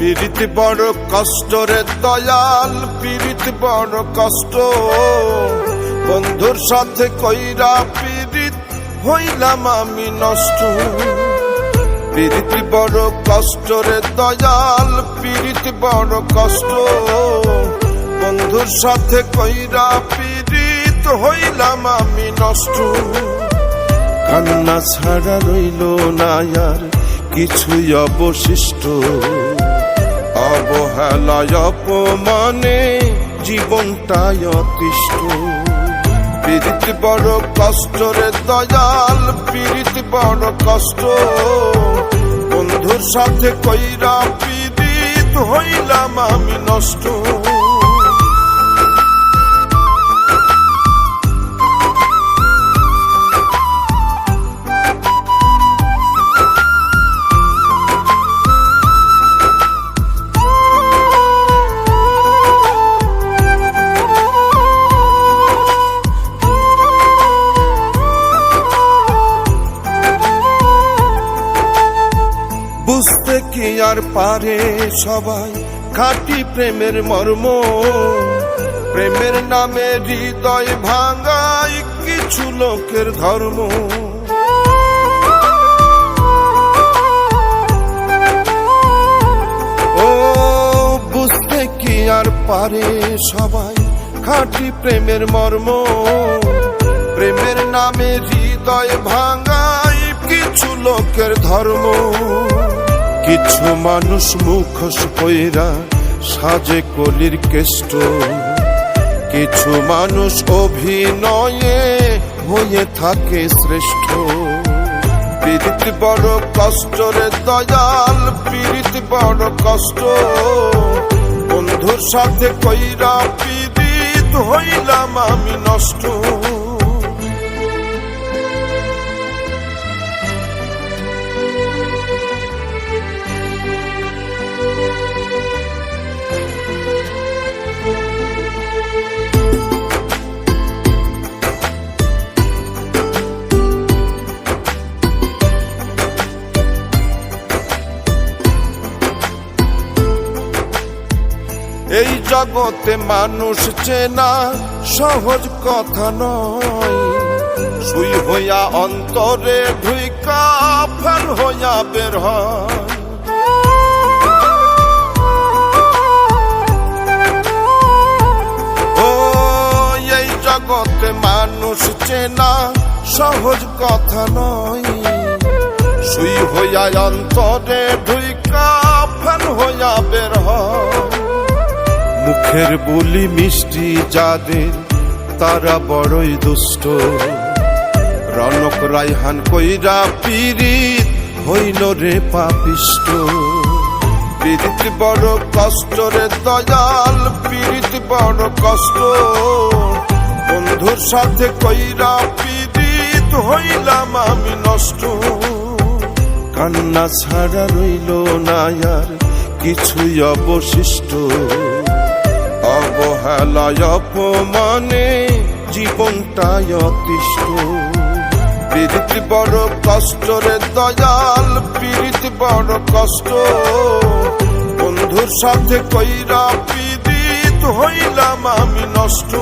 পীড়িত বড় কষ্ট রে দয়াল, পীড়িত বড় কষ্ট। বন্ধুর সাথে কইরা পীড়িত হইলাম আমি নষ্ট। পীড়িত বড় কষ্ট রে দয়াল, পীড়িত বড় কষ্ট। বন্ধুর সাথে কইরা পীড়িত হইলাম আমি নষ্ট। কান্না ছাড়া রইল না আর কিছুই অবশিষ্ট। অবহেলায় অপমানে জীবনটাই অতিষ্ঠ। পীড়িত বড় কষ্ট রে দয়াল, পীড়িত বড় কষ্ট। বন্ধুর সাথে কইরা পীড়িত হইলাম আমি নষ্ট। বুঝতে কি আর পারে সবাই খাঁটি প্রেমের মর্ম। প্রেমের নামে হৃদয় ভাঙায় কিছু লোকের ধর্ম। ও বুঝতে কি আর পারে সবাই খাঁটি প্রেমের মর্ম। প্রেমের নামে হৃদয় ভাঙায় কিছু লোকের ধর্ম। কিছু মানুষ মুখোশ পইরা সাজে কলির কেষ্ট। কিছু মানুষ অভিনয়ে হয়ে থাকে শ্রেষ্ঠ। পীড়িত বড় কষ্ট রে দয়াল, পীড়িত বড় কষ্ট। বন্ধুর সাথে কইরা পীড়িত হইলাম আমি নষ্ট। এই জগতে মানুষ চেনা সহজ কথা নয়। সুই হইয়া অন্তরে ঢুইকা ফেল হইয়া বের হয়। ও এই জগতে মানুষ চেনা সহজ কথা নয়। সুই হইয়া অন্তরে ঢুইকা ফেল হইয়া বের হয়। মুখের বুলি মিষ্টি যাদের তারা বড়ই দুষ্ট। রনক রায়হান কইরা পীড়িত হইল রে পাপিষ্ট। পীড়িত বড় কষ্ট রে দয়াল, পীড়িত বড় কষ্ট। বন্ধুর সাথে কইরা পীড়িত হইলাম আমি নষ্ট। কান্না ছাড়া রইল না আর কিছুই অবশিষ্ট। অবহেলায় অপমানে জীবনটাই অতিষ্ঠ। পীড়িত বড় কষ্ট রে দয়াল, পীড়িত বড় কষ্ট। বন্ধুর সাথে কইরা পীড়িত হইলাম আমি নষ্ট।